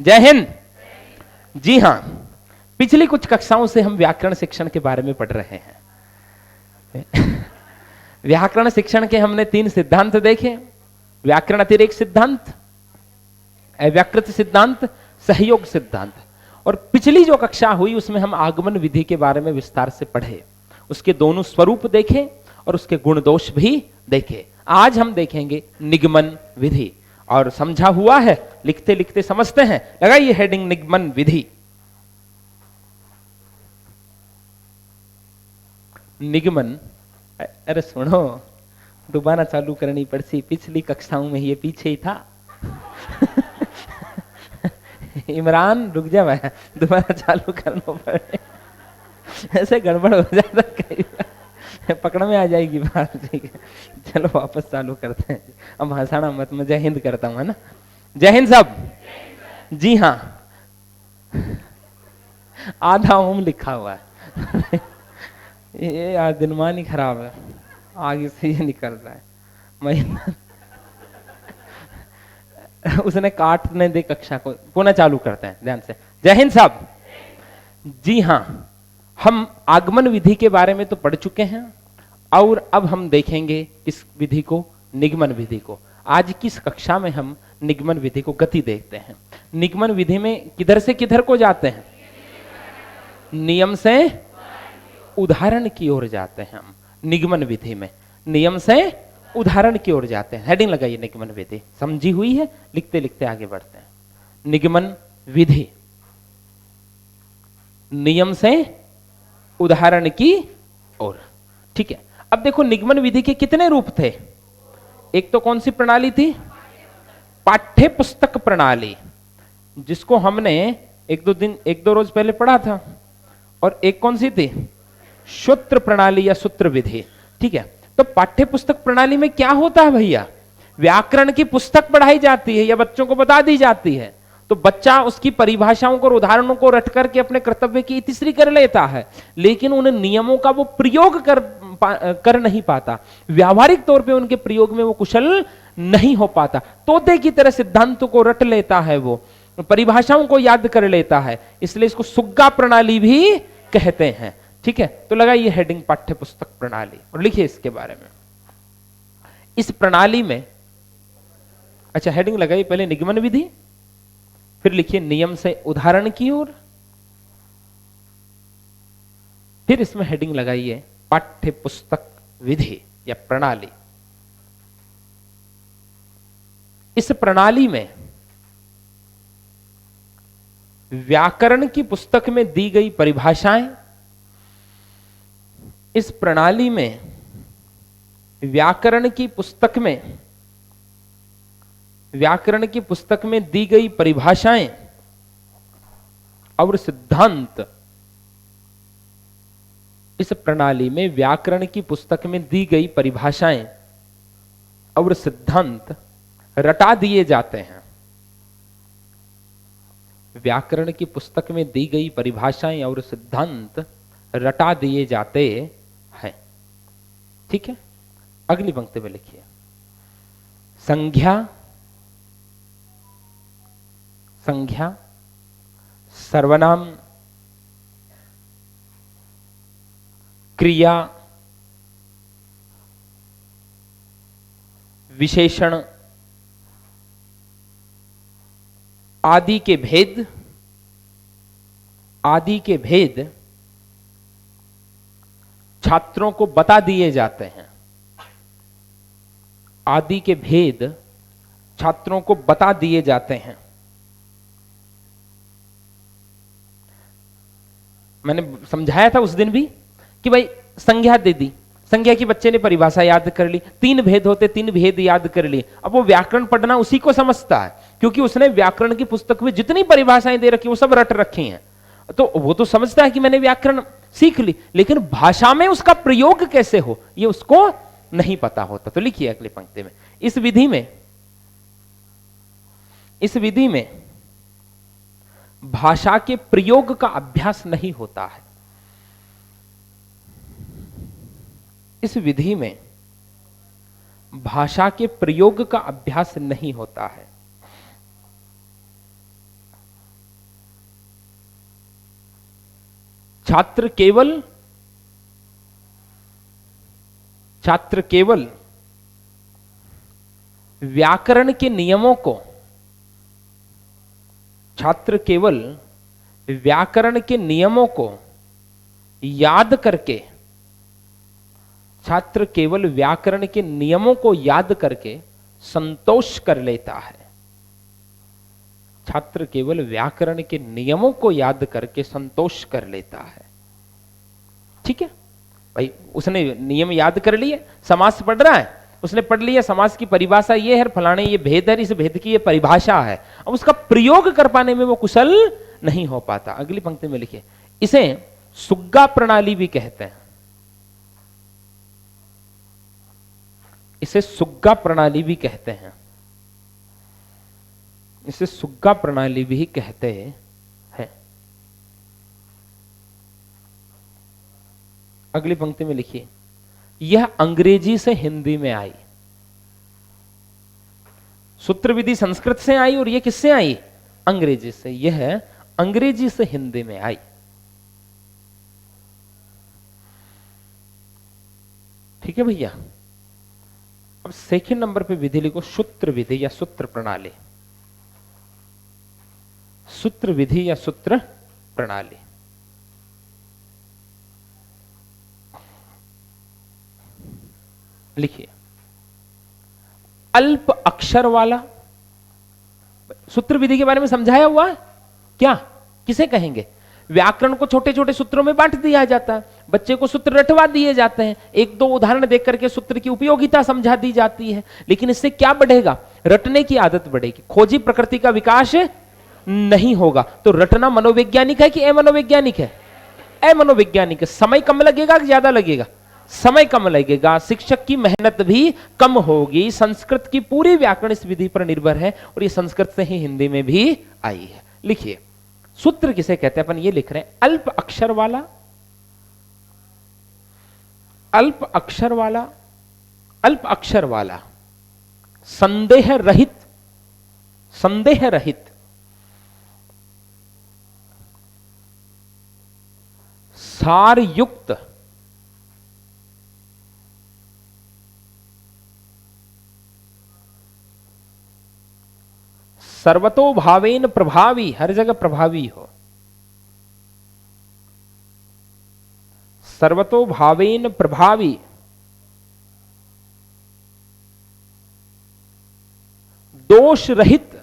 जय हिंद। जी हां, पिछली कुछ कक्षाओं से हम व्याकरण शिक्षण के बारे में पढ़ रहे हैं। व्याकरण शिक्षण के हमने 3 सिद्धांत देखे। व्याकरण अतिरेक सिद्धांत, अव्याकृत सिद्धांत, सहयोग सिद्धांत। और पिछली जो कक्षा हुई उसमें हम आगमन विधि के बारे में विस्तार से पढ़े, उसके दोनों स्वरूप देखे और उसके गुण दोष भी देखे। आज हम देखेंगे निगमन विधि। और समझा हुआ है, लिखते लिखते समझते हैं। लगाइए हेडिंग निगमन विधि। निगमन, अरे सुनो, दोबारा चालू करनी पड़ती, पिछली कक्षाओं में ये पीछे ही था। इमरान रुक जा भाई, दोबारा चालू करना पड़े, ऐसे गड़बड़ हो जाता कई बार, पकड़ में आ जाएगी बात। ठीक है, चलो वापस चालू करते हैं। अब हंसाना मत, मैं जय हिंद करता हूँ, है ना। जय हिंद सब। जी हाँ, आधा ओम लिखा हुआ है। ये यार दिनमान ही खराब है, आगे से ये निकल रहा है। मैं उसने काटने दे कक्षा को, पुनः चालू करते हैं ध्यान से। जय हिंद साहब। जी हाँ, हम आगमन विधि के बारे में तो पढ़ चुके हैं और अब हम देखेंगे इस विधि को, निगमन विधि को। आज की इस कक्षा में हम निगमन विधि को गति देखते हैं। निगमन विधि में किधर से किधर को जाते हैं? नियम से उदाहरण की ओर जाते हैं हम। निगमन विधि में नियम से उदाहरण की ओर जाते हैं। हेडिंग लगाइए निगमन विधि। समझी हुई है? लिखते लिखते आगे बढ़ते हैं। निगमन विधि, नियम से उदाहरण की ओर। ठीक है, अब देखो निगमन विधि के कितने रूप थे? एक तो कौन सी प्रणाली थी? पाठ्य पुस्तक प्रणाली, जिसको हमने एक दो रोज पहले पढ़ा था। और एक कौन सी थी? सूत्र प्रणाली या सूत्र विधि। ठीक है, तो पाठ्य पुस्तक प्रणाली में क्या होता है भैया? व्याकरण की पुस्तक पढ़ाई जाती है या बच्चों को बता दी जाती है, तो बच्चा उसकी परिभाषाओं को और उदाहरणों को रट करके अपने कर्तव्य की इतिश्री कर लेता है, लेकिन उन नियमों का वो प्रयोग कर नहीं पाता। व्यावहारिक तौर पे उनके प्रयोग में वो कुशल नहीं हो पाता। तोते की तरह सिद्धांतों को रट लेता है, वो परिभाषाओं को याद कर लेता है, इसलिए इसको सुग्गा प्रणाली भी कहते हैं। ठीक है, तो लगाइए हेडिंग पाठ्य पुस्तक प्रणाली और लिखिए इसके बारे में। इस प्रणाली में, अच्छा हेडिंग लगाइए पहले निगमन विधि, फिर लिखिए नियम से उदाहरण की ओर, फिर इसमें हेडिंग लगाइए पाठ्य पुस्तक विधि या प्रणाली। इस प्रणाली में व्याकरण की पुस्तक में दी गई परिभाषाएं, इस प्रणाली में व्याकरण की पुस्तक में दी गई परिभाषाएं और सिद्धांत, इस प्रणाली में व्याकरण की पुस्तक में दी गई परिभाषाएं और सिद्धांत रटा दिए जाते हैं। व्याकरण की पुस्तक में दी गई परिभाषाएं और सिद्धांत रटा दिए जाते हैं। ठीक है, अगली पंक्ति में लिखिए संज्ञा, सर्वनाम, क्रिया, विशेषण आदि के भेद छात्रों को बता दिए जाते हैं। आदि के भेद छात्रों को बता दिए जाते हैं। मैंने समझाया था उस दिन भी कि भाई संज्ञा दे दी, संज्ञा की बच्चे ने परिभाषा याद कर ली, 3 भेद होते, 3 भेद याद कर लिए। अब वो व्याकरण पढ़ना उसी को समझता है, क्योंकि उसने व्याकरण की पुस्तक में जितनी परिभाषाएं दे रखी वो सब रट रखी हैं, तो वो तो समझता है कि मैंने व्याकरण सीख ली, लेकिन भाषा में उसका प्रयोग कैसे हो ये उसको नहीं पता होता। तो लिखिए अगली पंक्ति में, इस विधि में भाषा के प्रयोग का अभ्यास नहीं होता है। इस विधि में भाषा के प्रयोग का अभ्यास नहीं होता है। छात्र केवल व्याकरण के नियमों को, छात्र केवल व्याकरण के नियमों को याद करके, छात्र केवल व्याकरण के नियमों को याद करके संतोष कर लेता है। छात्र केवल व्याकरण के नियमों को याद करके संतोष कर लेता है। ठीक है भाई, उसने नियम याद कर लिए, समास पढ़ रहा है, उसने पढ़ लिया समास की परिभाषा ये है, फलाने ये भेद है, इस भेद की ये परिभाषा है, अब उसका प्रयोग कर पाने में वो कुशल नहीं हो पाता। अगली पंक्ति में लिखिए, इसे सुग्गा प्रणाली भी कहते हैं। इसे सुग्गा प्रणाली भी कहते हैं, इसे सुग्गा प्रणाली भी कहते हैं। अगली पंक्ति में लिखिए, यह अंग्रेजी से हिंदी में आई। सूत्र विधि संस्कृत से आई और यह किससे आई? अंग्रेजी से। यह अंग्रेजी से हिंदी में आई। ठीक है भैया। अब सेकंड नंबर पे विधि लिखो, सूत्र विधि या सूत्र प्रणाली। सूत्र विधि या सूत्र प्रणाली। लिखिए, अल्प अक्षर वाला। सूत्र विधि के बारे में समझाया हुआ है क्या? किसे कहेंगे? व्याकरण को छोटे छोटे सूत्रों में बांट दिया जाता है, बच्चे को सूत्र रटवा दिए जाते हैं, एक दो उदाहरण देख करके सूत्र की उपयोगिता समझा दी जाती है। लेकिन इससे क्या बढ़ेगा? रटने की आदत बढ़ेगी, खोजी प्रकृति का विकास नहीं होगा। तो रटना मनोवैज्ञानिक है कि अमनोवैज्ञानिक है? अमनोवैज्ञानिक है। समय कम लगेगा कि ज्यादा लगेगा? समय कम लगेगा, शिक्षक की मेहनत भी कम होगी। संस्कृत की पूरी व्याकरण इस विधि पर निर्भर है और ये संस्कृत से ही हिंदी में भी आई है। लिखिए, सूत्र किसे कहते हैं? अपन ये लिख रहे हैं, अल्प अक्षर वाला, अल्प अक्षर वाला, अल्प अक्षर वाला, संदेह रहित, संदेह रहित, सार युक्त, सर्वतोभावेन प्रभावी, हर जगह प्रभावी हो, सर्वतोभावेन प्रभावी, दोष रहित,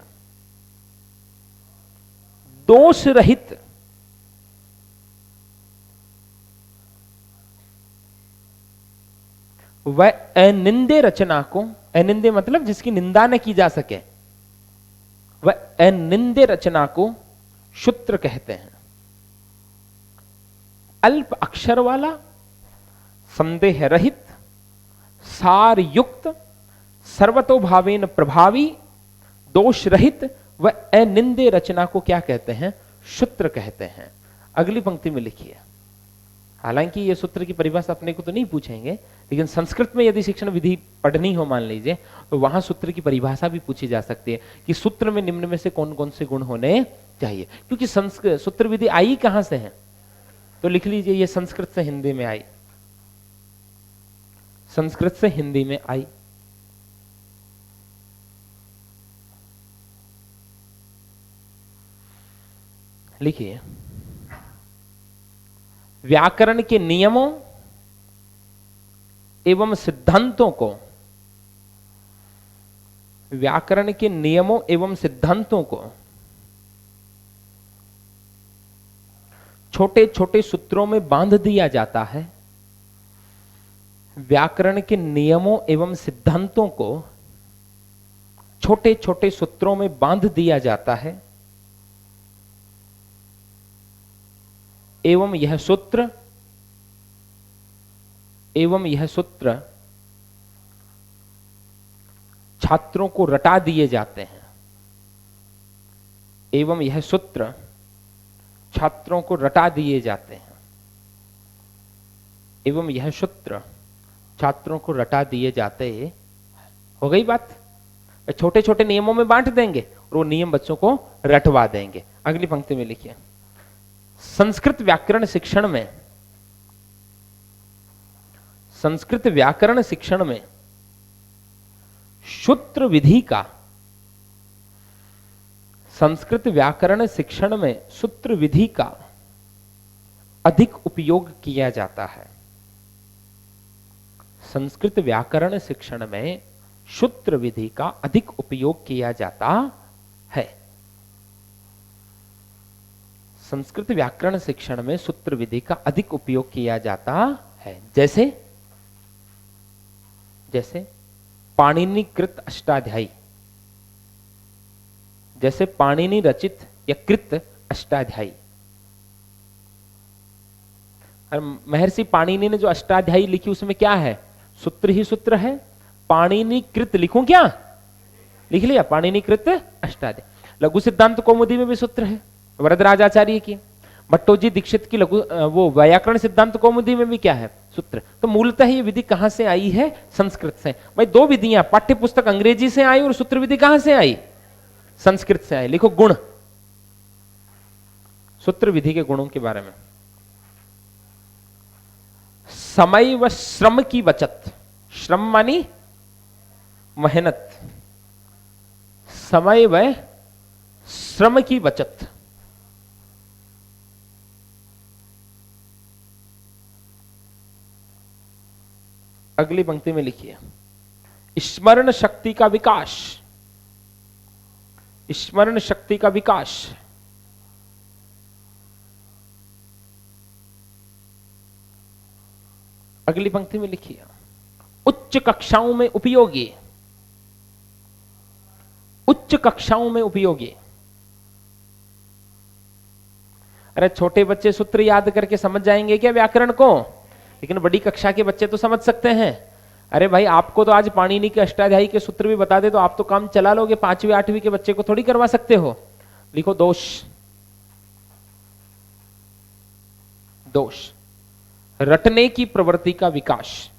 दोष रहित, वह अनिंदे रचना को, अनिंदे मतलब जिसकी निंदा न की जा सके, वह अनिंदे रचना को सूत्र कहते हैं। अल्प अक्षर वाला, संदेह रहित, सार युक्त, सर्वतोभावेन प्रभावी, दोष रहित व अनिंदे रचना को क्या कहते हैं? सूत्र कहते हैं। अगली पंक्ति में लिखिए, हालांकि ये सूत्र की परिभाषा अपने को तो नहीं पूछेंगे, लेकिन संस्कृत में यदि शिक्षण विधि पढ़नी हो मान लीजिए, तो वहां सूत्र की परिभाषा भी पूछी जा सकती है कि सूत्र में निम्न में से कौन कौन से गुण होने चाहिए। क्योंकि संस्कृत सूत्र विधि आई कहां से है? तो लिख लीजिए, ये संस्कृत से हिंदी में आई, संस्कृत से हिंदी में आई। लिखिए, व्याकरण के नियमों एवं सिद्धांतों को, व्याकरण के नियमों एवं सिद्धांतों को छोटे छोटे सूत्रों में बांध दिया जाता है। व्याकरण के नियमों एवं सिद्धांतों को छोटे छोटे सूत्रों में बांध दिया जाता है एवं यह सूत्र, एवं यह सूत्र छात्रों को रटा दिए जाते हैं, एवं यह सूत्र छात्रों को रटा दिए जाते हैं, एवं यह सूत्र छात्रों को रटा दिए जाते हैं। हो गई बात? छोटे छोटे नियमों में बांट देंगे और वो नियम बच्चों को रटवा देंगे। अगली पंक्ति में लिखिए, संस्कृत व्याकरण शिक्षण में, संस्कृत व्याकरण शिक्षण में सूत्र विधि का, संस्कृत व्याकरण शिक्षण में सूत्र विधि का अधिक उपयोग किया जाता है। संस्कृत व्याकरण शिक्षण में सूत्र विधि का अधिक उपयोग किया जाता है। संस्कृत व्याकरण शिक्षण में सूत्र विधि का अधिक उपयोग किया जाता है। जैसे जैसे पाणिनि कृत अष्टाध्यायी, जैसे पाणिनि रचित या कृत अष्टाध्यायी। महर्षि पाणिनि ने जो अष्टाध्यायी लिखी उसमें क्या है? सूत्र ही सूत्र है। पाणिनि कृत लिखूं क्या? लिख लिया, पाणिनि कृत अष्टाध्यायी। लघु सिद्धांत कौमुदी में भी सूत्र है, वरदराजाचार्य की। भट्टोजी दीक्षित की लघु वो व्याकरण सिद्धांत कौमुदी में भी क्या है? सूत्र। तो मूलतः ये विधि कहां से आई है? संस्कृत से। भाई दो विधियां, पाठ्य पुस्तक अंग्रेजी से आई और सूत्र विधि कहां से आई? संस्कृत से आई। लिखो गुण, सूत्र विधि के गुणों के बारे में। समय व श्रम की बचत, श्रम मानी मेहनत, समय व श्रम की बचत। अगली पंक्ति में लिखिए, स्मरण शक्ति का विकास, स्मरण शक्ति का विकास। अगली पंक्ति में लिखिए, उच्च कक्षाओं में उपयोगी, उच्च कक्षाओं में उपयोगी। अरे छोटे बच्चे सूत्र याद करके समझ जाएंगे क्या व्याकरण को? लेकिन बड़ी कक्षा के बच्चे तो समझ सकते हैं। अरे भाई आपको तो आज पाणिनि के अष्टाध्यायी के सूत्र भी बता दे तो आप तो काम चला लोगे, 5वीं 8वीं के बच्चे को थोड़ी करवा सकते हो। लिखो दोष, दोष रटने की प्रवृत्ति का विकास,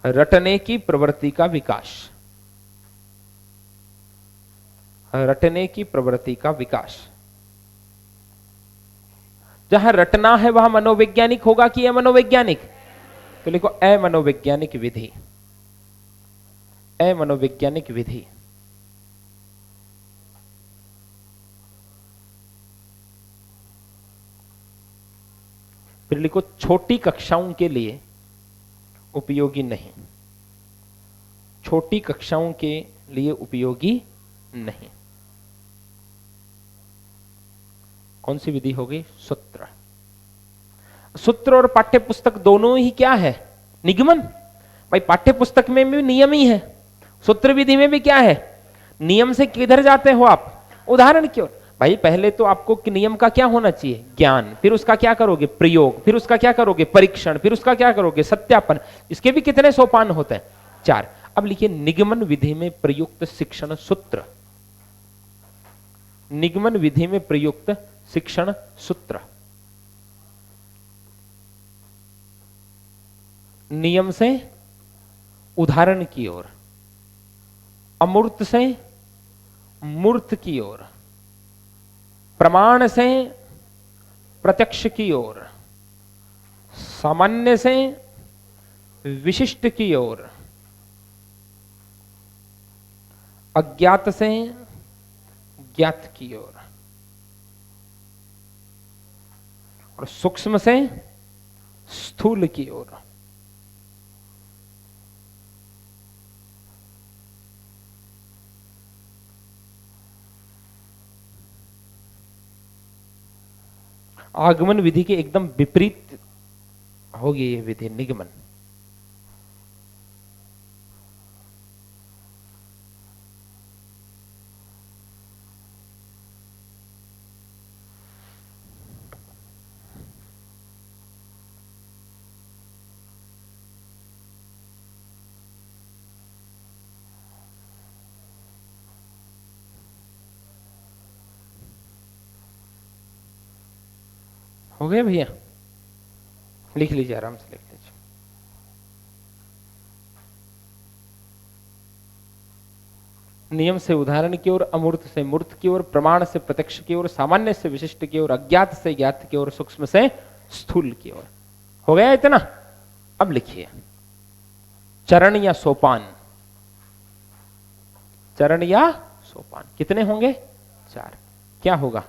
रटने की प्रवृत्ति का विकास, रटने की प्रवृत्ति का विकास। जहां रटना है वहां मनोवैज्ञानिक होगा कि अमनोवैज्ञानिक? तो लिखो अमनोवैज्ञानिक विधि, अमनोवैज्ञानिक विधि। फिर लिखो छोटी कक्षाओं के लिए उपयोगी नहीं, छोटी कक्षाओं के लिए उपयोगी नहीं। कौन सी विधि होगी? सूत्र। सूत्र और पाठ्य पुस्तक दोनों ही क्या है? निगमन। भाई पाठ्य पुस्तक में भी नियम ही है, सूत्र विधि में भी क्या है? नियम से किधर जाते हो आप? उदाहरण क्यों? भाई पहले तो आपको नियम का क्या होना चाहिए? ज्ञान। फिर उसका क्या करोगे? प्रयोग। फिर उसका क्या करोगे? परीक्षण। फिर उसका क्या करोगे? सत्यापन। इसके भी कितने सोपान होते हैं? 4। अब लिखिए निगमन विधि में प्रयुक्त शिक्षण सूत्र, निगमन विधि में प्रयुक्त शिक्षण सूत्र। नियम से उदाहरण की ओर, अमूर्त से मूर्त की ओर, प्रमाण से प्रत्यक्ष की ओर, सामान्य से विशिष्ट की ओर, अज्ञात से ज्ञात की ओर, और सूक्ष्म से स्थूल की ओर। आगमन विधि के एकदम विपरीत होगी यह विधि निगमन। हो गया भैया? लिख लीजिए, आराम से लिख लीजिए। नियम से उदाहरण की ओर, अमूर्त से मूर्त की ओर, प्रमाण से प्रत्यक्ष की ओर, सामान्य से विशिष्ट की ओर, अज्ञात से ज्ञात की ओर, सूक्ष्म से स्थूल की ओर। हो गया इतना? अब लिखिए चरण या सोपान। चरण या सोपान कितने होंगे? 4। क्या होगा?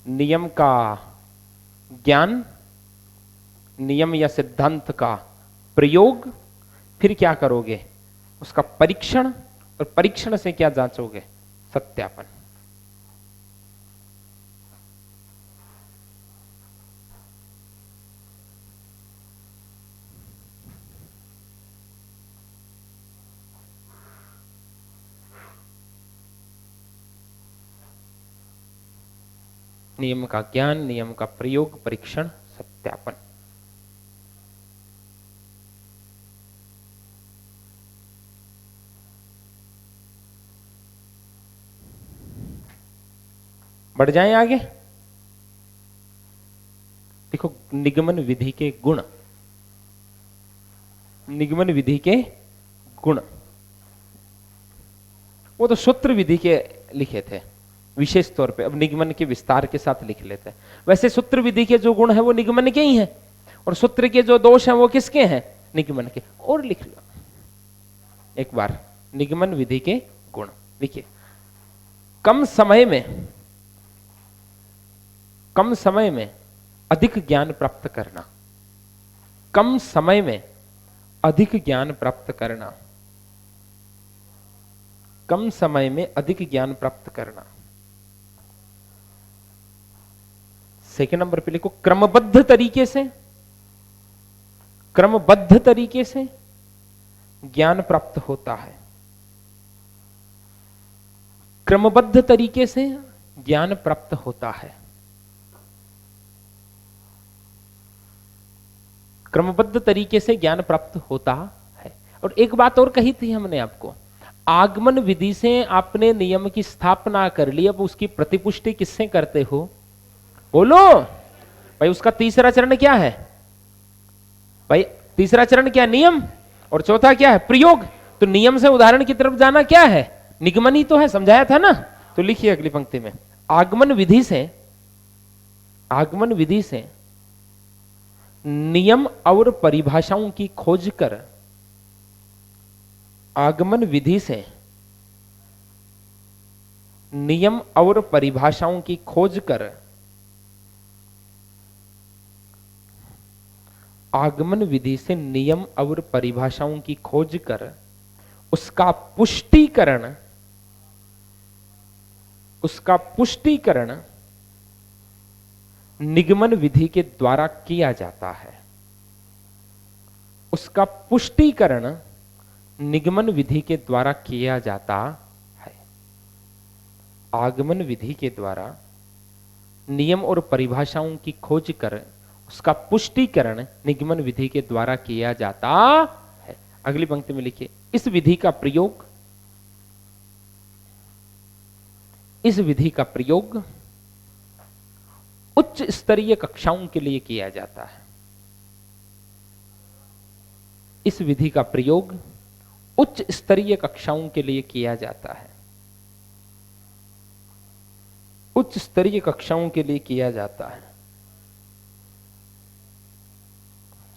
नियम का ज्ञान, नियम या सिद्धांत का प्रयोग, फिर क्या करोगे? उसका परीक्षण, और परीक्षण से क्या जांचोगे? सत्यापन। नियम का ज्ञान, नियम का प्रयोग, परीक्षण, सत्यापन। बढ़ जाएं आगे। देखो निगमन विधि के गुण, निगमन विधि के गुण, वो तो सूत्र विधि के लिखे थे विशेष तौर पे, अब निगमन के विस्तार के साथ लिख लेते हैं। वैसे सूत्र विधि के जो गुण है वो निगमन के ही हैं, और सूत्र के जो दोष हैं वो किसके हैं? निगमन के। और लिख लो एक बार निगमन विधि के गुण। देखिए कम समय में अधिक ज्ञान प्राप्त करना, कम समय में अधिक ज्ञान प्राप्त करना, कम समय में अधिक ज्ञान प्राप्त करना। सेकंड नंबर पे लिखो क्रमबद्ध तरीके से, क्रमबद्ध तरीके से ज्ञान प्राप्त होता है, क्रमबद्ध तरीके से ज्ञान प्राप्त होता है, क्रमबद्ध तरीके से ज्ञान प्राप्त होता है। और एक बात और कही थी हमने आपको, आगमन विधि से आपने नियम की स्थापना कर ली, अब उसकी प्रतिपुष्टि किससे करते हो? बोलो भाई। उसका तीसरा चरण क्या है भाई? तीसरा चरण क्या? नियम। और चौथा क्या है? प्रयोग। तो नियम से उदाहरण की तरफ जाना क्या है? निगमन ही तो है, समझाया था ना। तो लिखिए अगली पंक्ति में, आगमन विधि से, आगमन विधि से नियम और परिभाषाओं की खोज कर, आगमन विधि से नियम और परिभाषाओं की खोज कर, आगमन विधि से नियम और परिभाषाओं की खोज कर उसका पुष्टिकरण, उसका पुष्टिकरण निगमन विधि के द्वारा किया जाता है, उसका पुष्टिकरण निगमन विधि के द्वारा किया जाता है। आगमन विधि के द्वारा नियम और परिभाषाओं की खोज कर उसका पुष्टिकरण निगमन विधि के द्वारा किया जाता है। अगली पंक्ति में लिखिए, इस विधि का प्रयोग, इस विधि का प्रयोग उच्च स्तरीय कक्षाओं के लिए किया जाता है। इस विधि का प्रयोग उच्च स्तरीय कक्षाओं के लिए किया जाता है, उच्च स्तरीय कक्षाओं के लिए किया जाता है।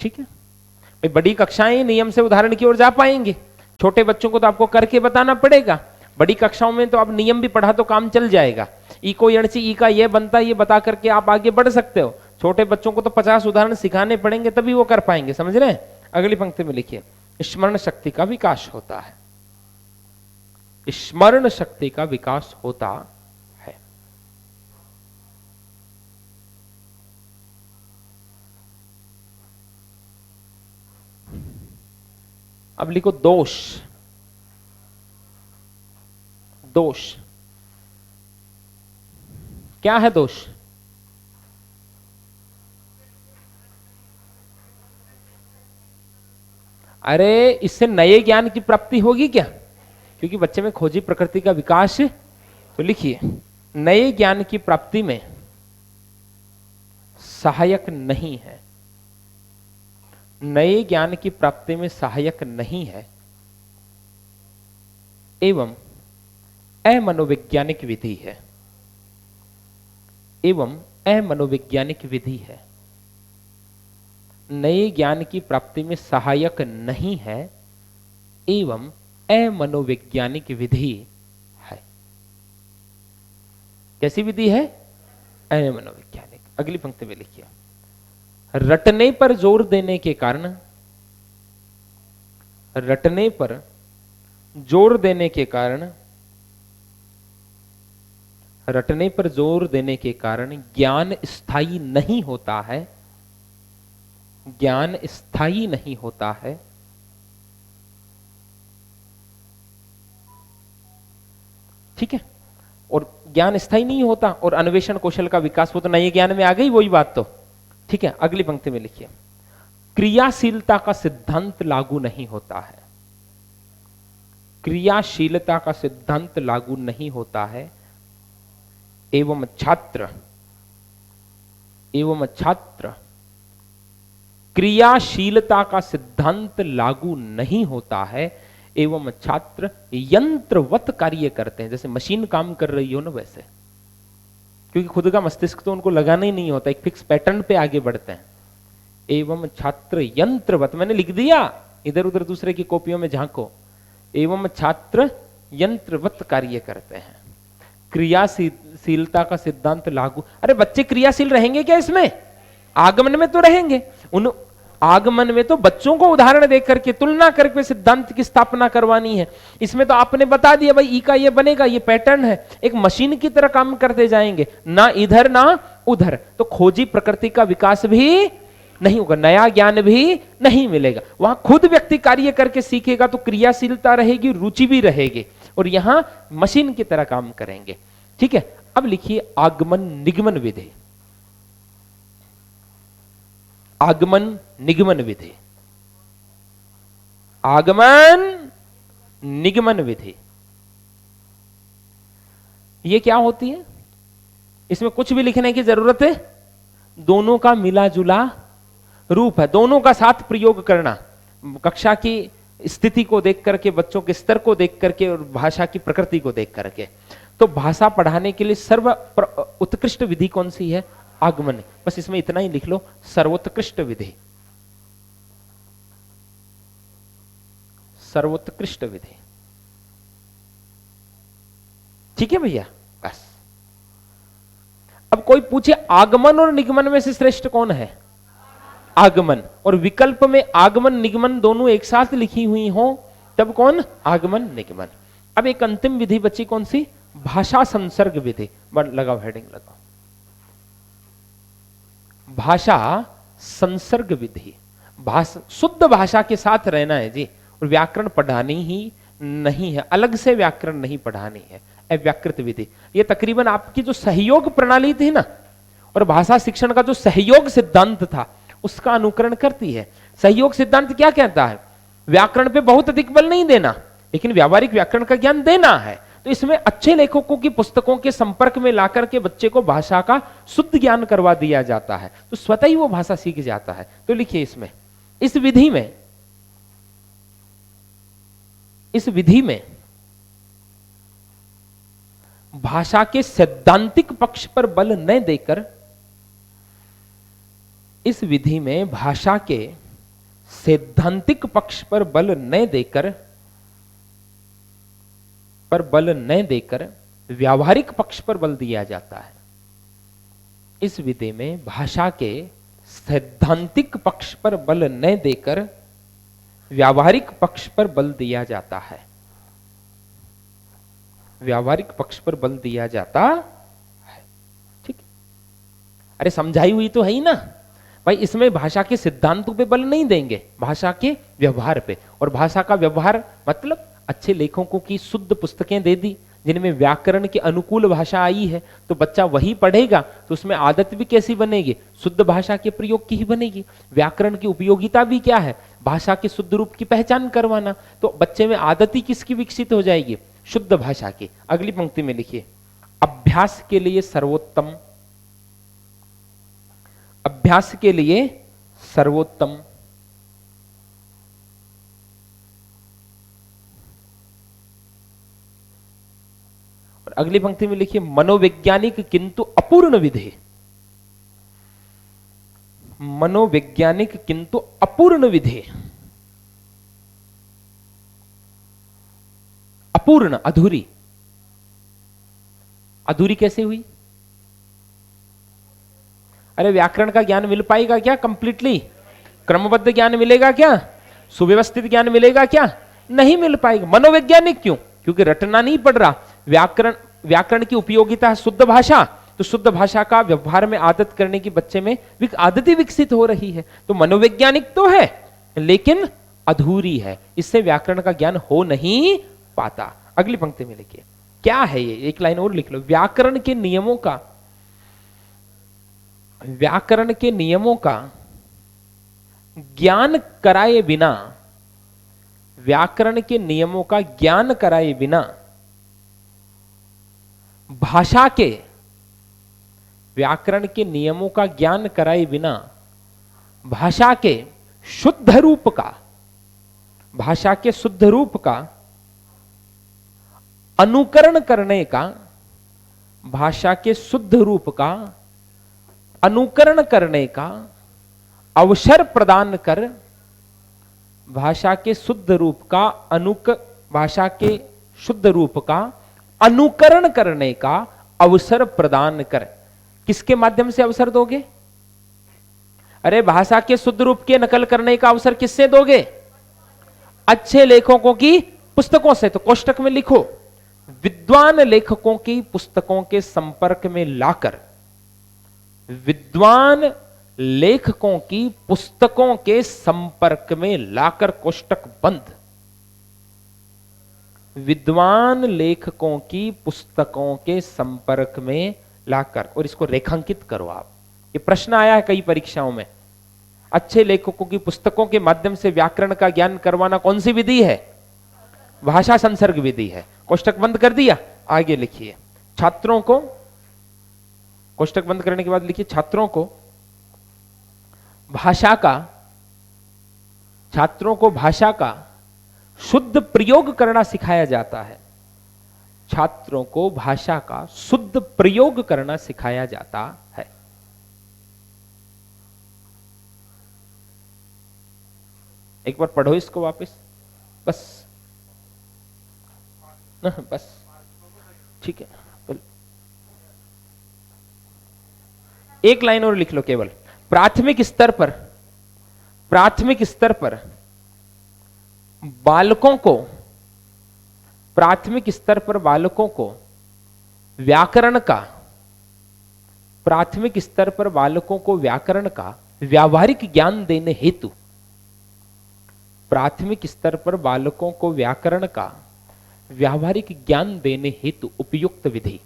ठीक है भाई, बड़ी कक्षाएं नियम से उदाहरण की ओर जा पाएंगे, छोटे बच्चों को तो आपको करके बताना पड़ेगा। बड़ी कक्षाओं में तो अब नियम भी पढ़ा तो काम चल जाएगा, ई को यणसी ई का ये बनता है, ये बता करके आप आगे बढ़ सकते हो। छोटे बच्चों को तो 50 उदाहरण सिखाने पड़ेंगे तभी वो कर पाएंगे, समझ रहे हैं। अगली पंक्ति में लिखिए, स्मरण शक्ति का विकास होता है, स्मरण शक्ति का विकास होता है। अब लिखो दोष, दोष क्या है? दोष अरे इससे नए ज्ञान की प्राप्ति होगी क्या? क्योंकि बच्चे में खोजी प्रकृति का विकास। तो लिखिए, नए ज्ञान की प्राप्ति में सहायक नहीं है, नए ज्ञान की प्राप्ति में सहायक नहीं है, एवं अमनोवैज्ञानिक विधि है एवं अमनोवैज्ञानिक विधि है, नए ज्ञान की प्राप्ति में सहायक नहीं है एवं अमनोवैज्ञानिक विधि है। कैसी विधि है? अमनोवैज्ञानिक। अगली पंक्ति में लिखिए, रटने पर जोर देने के कारण, रटने पर जोर देने के कारण, रटने पर जोर देने के कारण ज्ञान स्थायी नहीं होता है, ज्ञान स्थायी नहीं होता है, ठीक है। और ज्ञान स्थायी नहीं होता और अन्वेषण कौशल का विकास, वो तो नए ज्ञान में आ गई वही बात तो, ठीक है। अगली पंक्ति में लिखिए, क्रियाशीलता का सिद्धांत लागू नहीं होता है, क्रियाशीलता का सिद्धांत लागू नहीं होता है एवं छात्र क्रियाशीलता का सिद्धांत लागू नहीं होता है एवं छात्र यंत्रवत कार्य करते हैं, जैसे मशीन काम कर रही हो ना वैसे, क्योंकि खुद का मस्तिष्क तो उनको लगाना ही नहीं होता, एक फिक्स पैटर्न पे आगे बढ़ते हैं। एवं छात्र यंत्रवत, मैंने लिख दिया, इधर उधर दूसरे की कॉपियों में झांको। एवं छात्र यंत्रवत कार्य करते हैं, क्रियाशीलता का सिद्धांत लागू। अरे बच्चे क्रियाशील रहेंगे क्या इसमें? आगमन में तो रहेंगे। उन आगमन में तो बच्चों को उदाहरण देकर के, तुलना करके सिद्धांत की स्थापना करवानी है। इसमें तो आपने बता दिया भाई ई का ये बनेगा, ये पैटर्न है, एक मशीन की तरह काम करते जाएंगे, ना इधर ना उधर, तो खोजी प्रकृति का विकास भी नहीं होगा, नया ज्ञान भी नहीं मिलेगा। वहां खुद व्यक्ति कार्य करके सीखेगा तो क्रियाशीलता रहेगी, रुचि भी रहेगी, और यहां मशीन की तरह काम करेंगे, ठीक है। अब लिखिए आगमन निगमन विधि, आगमन निगमन विधि, आगमन निगमन विधि, ये क्या होती है? इसमें कुछ भी लिखने की जरूरत है, दोनों का मिला जुला रूप है, दोनों का साथ प्रयोग करना, कक्षा की स्थिति को देख करके, बच्चों के स्तर को देख करके और भाषा की प्रकृति को देख करके। तो भाषा पढ़ाने के लिए सर्व उत्कृष्ट विधि कौन सी है? आगमन। बस इसमें इतना ही लिख लो, सर्वोत्कृष्ट विधि, सर्वोत्कृष्ट विधि, ठीक है भैया। बस अब कोई पूछे आगमन और निगमन में से श्रेष्ठ कौन है? आगमन। और विकल्प में आगमन निगमन दोनों एक साथ लिखी हुई हो तब कौन? आगमन निगमन। अब एक अंतिम विधि बची, कौन सी? भाषा संसर्ग विधि। लगाओ हेडिंग लगाओ, भाषा संसर्ग विधि। शुद्ध भाषा के साथ रहना है जी, और व्याकरण पढ़ानी ही नहीं है, अलग से व्याकरण नहीं पढ़ानी है। अव्याकृत विधि ये तकरीबन आपकी जो सहयोग प्रणाली थी ना, और भाषा शिक्षण का जो सहयोग सिद्धांत था उसका अनुकरण करती है। सहयोग सिद्धांत क्या कहता है? व्याकरण पे बहुत अधिक बल नहीं देना, लेकिन व्यावहारिक व्याकरण का ज्ञान देना है। तो इसमें अच्छे लेखकों की पुस्तकों के संपर्क में लाकर के बच्चे को भाषा का शुद्ध ज्ञान करवा दिया जाता है, तो स्वतः ही वो भाषा सीख जाता है। तो लिखिए इसमें, इस विधि में, इस विधि में भाषा के सैद्धांतिक पक्ष पर बल न देकर, इस विधि में भाषा के सैद्धांतिक पक्ष पर बल न देकर, व्यावहारिक पक्ष पर बल दिया जाता है। इस विधि में भाषा के सैद्धांतिक पक्ष पर बल न देकर व्यावहारिक पक्ष पर बल दिया जाता है, व्यावहारिक पक्ष पर बल दिया जाता है, ठीक। अरे समझाई हुई तो है ही ना भाई, इसमें भाषा के सिद्धांतों पे बल नहीं देंगे, भाषा के व्यवहार पे। और भाषा का व्यवहार मतलब अच्छे लेखकों की शुद्ध पुस्तकें दे दी जिनमें व्याकरण के अनुकूल भाषा आई है, तो बच्चा वही पढ़ेगा, तो उसमें आदत भी कैसी बनेगी? शुद्ध भाषा के प्रयोग की ही बनेगी। व्याकरण की उपयोगिता भी क्या है? भाषा के शुद्ध रूप की पहचान करवाना। तो बच्चे में आदत ही किसकी विकसित हो जाएगी? शुद्ध भाषा की। अगली पंक्ति में लिखिए, अभ्यास के लिए सर्वोत्तम, अभ्यास के लिए सर्वोत्तम, और अगली पंक्ति में लिखिए मनोवैज्ञानिक किंतु अपूर्ण विधि। मनोवैज्ञानिक किंतु अपूर्ण विधि, अपूर्ण, अधूरी। अधूरी कैसे हुई? अरे व्याकरण का ज्ञान मिल पाएगा क्या कंप्लीटली? क्रमबद्ध ज्ञान मिलेगा क्या? सुव्यवस्थित ज्ञान मिलेगा क्या? नहीं मिल पाएगा। मनोवैज्ञानिक क्यों? क्योंकि रटना नहीं पड़ रहा। व्याकरण की उपयोगिता है शुद्ध भाषा, तो शुद्ध भाषा का व्यवहार में आदत करने की बच्चे में आदतें विकसित हो रही है। तो मनोवैज्ञानिक तो है लेकिन अधूरी है, इससे व्याकरण का ज्ञान हो नहीं पाता। अगली पंक्ति में लिखिए क्या है ये, एक लाइन और लिख लो। व्याकरण के नियमों का ज्ञान कराए बिना, व्याकरण के नियमों का ज्ञान कराए बिना भाषा के, व्याकरण के नियमों का ज्ञान कराए बिना भाषा के शुद्ध रूप का, भाषा के शुद्ध रूप का अनुकरण करने का, भाषा के शुद्ध रूप का अनुकरण करने का अवसर प्रदान कर, भाषा के शुद्ध रूप का भाषा के शुद्ध रूप का अनुकरण करने का अवसर प्रदान कर। किसके माध्यम से अवसर दोगे? अरे भाषा के शुद्ध रूप के नकल करने का अवसर किससे दोगे? अच्छे लेखकों की पुस्तकों से। तो कोष्टक में लिखो विद्वान लेखकों की पुस्तकों के संपर्क में लाकर, विद्वान लेखकों की पुस्तकों के संपर्क में लाकर, कोष्टक बंद। विद्वान लेखकों की पुस्तकों के संपर्क में लाकर, और इसको रेखांकित करो आप। ये प्रश्न आया है कई परीक्षाओं में। अच्छे लेखकों की पुस्तकों के माध्यम से व्याकरण का ज्ञान करवाना कौन सी विधि है? भाषा संसर्ग विधि है। कोष्टक बंद कर दिया, आगे लिखिए छात्रों को, कोष्टक बंद करने के बाद लिखिए छात्रों को भाषा का शुद्ध प्रयोग करना सिखाया जाता है। छात्रों को भाषा का शुद्ध प्रयोग करना सिखाया जाता है। एक बार पढ़ो इसको वापस, बस ठीक है। एक लाइन और लिख लो केवल। प्राथमिक स्तर पर बालकों को व्याकरण का व्यावहारिक ज्ञान देने हेतु, प्राथमिक स्तर पर बालकों को व्याकरण का व्यावहारिक ज्ञान देने हेतु उपयुक्त विधि।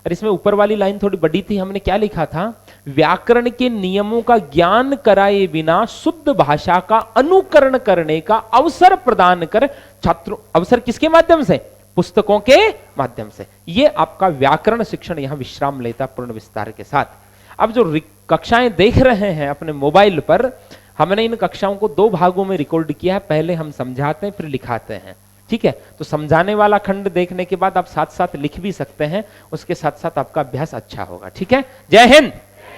और इसमें ऊपर वाली लाइन थोड़ी बड़ी थी, हमने क्या लिखा था? व्याकरण के नियमों का ज्ञान कराए बिना शुद्ध भाषा का अनुकरण करने का अवसर प्रदान कर छात्रों, अवसर किसके माध्यम से? पुस्तकों के माध्यम से। ये आपका व्याकरण शिक्षण यहां विश्राम लेता पूर्ण विस्तार के साथ। अब जो कक्षाएं देख रहे हैं अपने मोबाइल पर, हमने इन कक्षाओं को 2 भागों में रिकॉर्ड किया है। पहले हम समझाते हैं फिर लिखाते हैं, ठीक है? तो समझाने वाला खंड देखने के बाद आप साथ साथ लिख भी सकते हैं, उसके साथ साथ आपका अभ्यास अच्छा होगा, ठीक है? जय हिंद।